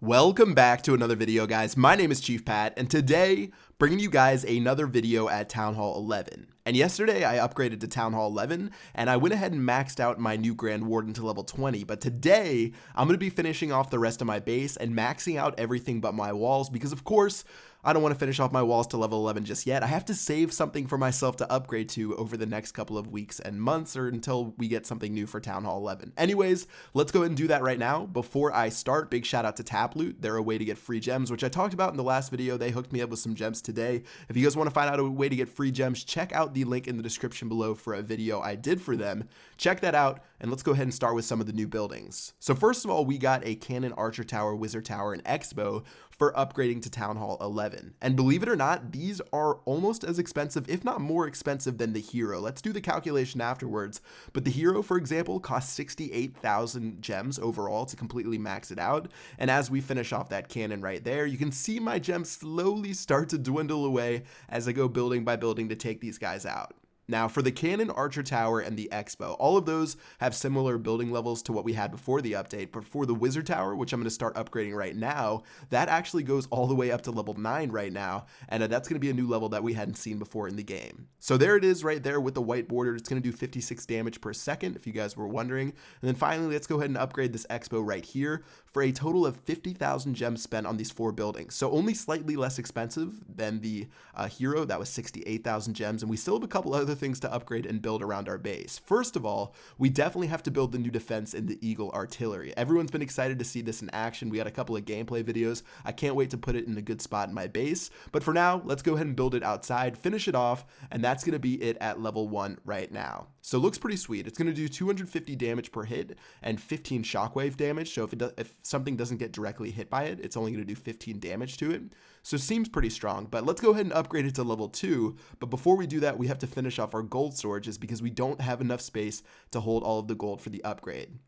Welcome back to another video, guys. My name is Chief Pat, and today bringing you guys another video at Town Hall 11. And yesterday I upgraded to Town Hall 11 and I went ahead and maxed out my new Grand Warden to level 20, but today I'm going to be finishing off the rest of my base and maxing out everything but my walls because of course I don't want to finish off my walls to level 11 just yet. I have to save something for myself to upgrade to over the next couple of weeks and months or until we get something new for Town Hall 11. Anyways, let's go ahead and do that right now. Before I start, big shout out to Taploot. They're a way to get free gems, which I talked about in the last video. They hooked me up with some gems today. If you guys want to find out a way to get free gems, check out the link in the description below for a video I did for them. Check that out, and let's go ahead and start with some of the new buildings. So first of all, we got a Cannon Archer Tower, Wizard Tower, and X-Bow for upgrading to Town Hall 11. And believe it or not, these are almost as expensive, if not more expensive than the Hero. Let's do the calculation afterwards. But the Hero, for example, costs 68,000 gems overall to completely max it out. And as we finish off that cannon right there, you can see my gems slowly start to dwindle away as I go building by building to take these guys out. Now, for the Cannon Archer Tower and the X-Bow, all of those have similar building levels to what we had before the update, but for the Wizard Tower, which I'm going to start upgrading right now, that actually goes all the way up to level 9 right now, and that's going to be a new level that we hadn't seen before in the game. So there it is right there with the white border. It's going to do 56 damage per second, if you guys were wondering. And then finally, let's go ahead and upgrade this X-Bow right here for a total of 50,000 gems spent on these 4 buildings. So only slightly less expensive than the Hero. That was 68,000 gems, and we still have a couple other things to upgrade and build around our base. First of all, we definitely have to build the new defense in the Eagle Artillery. Everyone's been excited to see this in action. We had a couple of gameplay videos. I can't wait to put it in a good spot in my base. But for now, let's go ahead and build it outside, finish it off, and that's going to be it at level 1 right now. So it looks pretty sweet. It's going to do 250 damage per hit and 15 shockwave damage. So if something doesn't get directly hit by it, it's only going to do 15 damage to it. So seems pretty strong, but let's go ahead and upgrade it to level 2. But before we do that, we have to finish off our gold storages because we don't have enough space to hold all of the gold for the upgrade.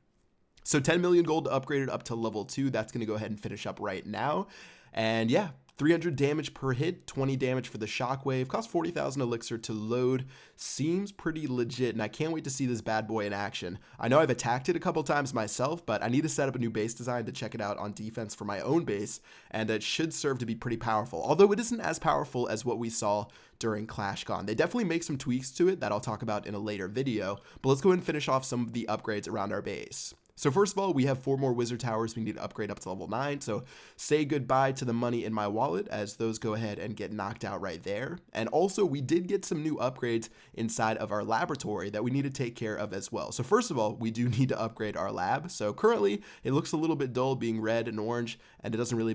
So 10 million gold to upgrade it up to level 2. That's going to go ahead and finish up right now. And yeah, 300 damage per hit, 20 damage for the shockwave, cost 40,000 elixir to load. Seems pretty legit, and I can't wait to see this bad boy in action. I know I've attacked it a couple times myself, but I need to set up a new base design to check it out on defense for my own base, and it should serve to be pretty powerful, although it isn't as powerful as what we saw during ClashCon. They definitely make some tweaks to it that I'll talk about in a later video, but let's go ahead and finish off some of the upgrades around our base. So first of all, we have 4 more Wizard Towers we need to upgrade up to level 9. So say goodbye to the money in my wallet as those go ahead and get knocked out right there. And also we did get some new upgrades inside of our laboratory that we need to take care of as well. So first of all, we do need to upgrade our lab. So currently it looks a little bit dull being red and orange, and it doesn't really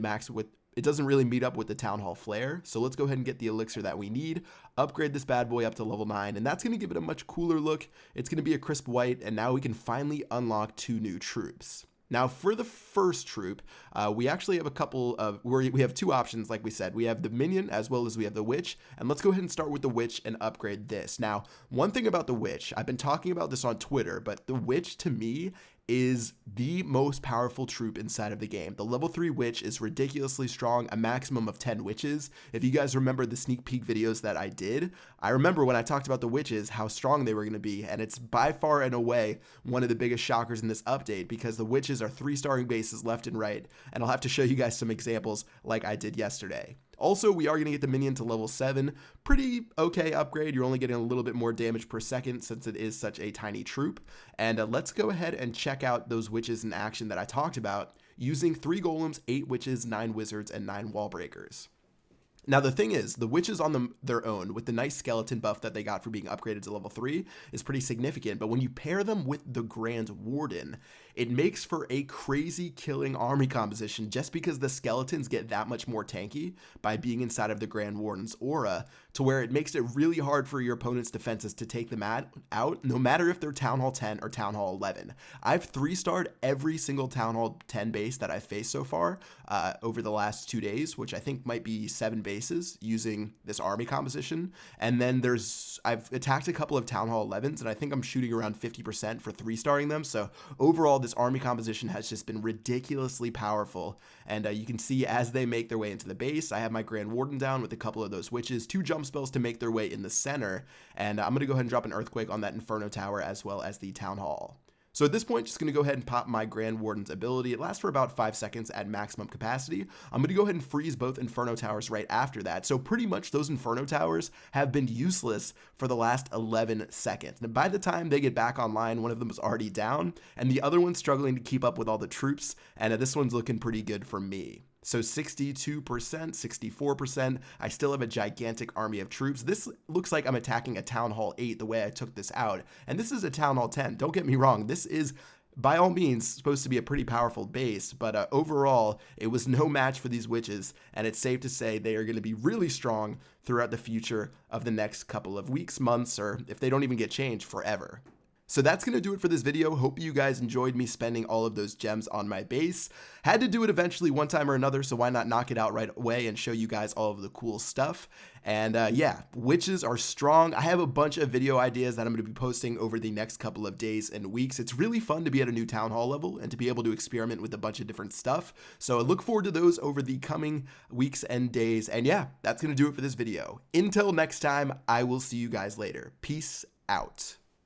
meet up with the Town Hall flare. So let's go ahead and get the elixir that we need, upgrade this bad boy up to level 9, and that's going to give it a much cooler look. It's going to be a crisp white, and now we can finally unlock 2 new troops. Now for the first troop, we actually have we have 2 options. Like we said, we have the minion as well as we have the witch, and let's go ahead and start with the witch and upgrade this. Now, one thing about the witch, I've been talking about this on Twitter, but the witch to me is the most powerful troop inside of the game. The level 3 witch is ridiculously strong, a maximum of 10 witches. If you guys remember the sneak peek videos that I did, I remember when I talked about the witches, how strong they were going to be, and it's by far and away one of the biggest shockers in this update because the witches are 3-starring bases left and right, and I'll have to show you guys some examples like I did yesterday. Also, we are going to get the minion to level 7. Pretty okay upgrade. You're only getting a little bit more damage per second since it is such a tiny troop. And let's go ahead and check out those witches in action that I talked about using 3 golems, 8 witches, 9 wizards, and 9 wall breakers. Now the thing is, the witches on their own, with the nice skeleton buff that they got for being upgraded to level 3, is pretty significant, but when you pair them with the Grand Warden, it makes for a crazy killing army composition just because the skeletons get that much more tanky by being inside of the Grand Warden's aura, to where it makes it really hard for your opponent's defenses to take them out, no matter if they're Town Hall 10 or Town Hall 11. I've 3-starred every single Town Hall 10 base that I've faced so far over the last 2 days, which I think might be 7 bases using this army composition. And then I've attacked a couple of Town Hall 11s, and I think I'm shooting around 50% for 3-starring them. So overall, this army composition has just been ridiculously powerful. And you can see as they make their way into the base, I have my Grand Warden down with a couple of those witches, 2 jump spells to make their way in the center, and I'm going to go ahead and drop an Earthquake on that Inferno Tower as well as the Town Hall. So at this point, just going to go ahead and pop my Grand Warden's ability. It lasts for about 5 seconds at maximum capacity. I'm going to go ahead and freeze both Inferno Towers right after that. So pretty much those Inferno Towers have been useless for the last 11 seconds. And by the time they get back online, one of them is already down, and the other one's struggling to keep up with all the troops, and this one's looking pretty good for me. So 62%, 64%, I still have a gigantic army of troops. This looks like I'm attacking a Town Hall 8 the way I took this out. And this is a Town Hall 10. Don't get me wrong. This is, by all means, supposed to be a pretty powerful base. But overall, it was no match for these witches. And it's safe to say they are going to be really strong throughout the future of the next couple of weeks, months, or if they don't even get changed, forever. So that's going to do it for this video. Hope you guys enjoyed me spending all of those gems on my base. Had to do it eventually one time or another, so why not knock it out right away and show you guys all of the cool stuff. And yeah, witches are strong. I have a bunch of video ideas that I'm going to be posting over the next couple of days and weeks. It's really fun to be at a new Town Hall level and to be able to experiment with a bunch of different stuff. So I look forward to those over the coming weeks and days. And yeah, that's going to do it for this video. Until next time, I will see you guys later. Peace out.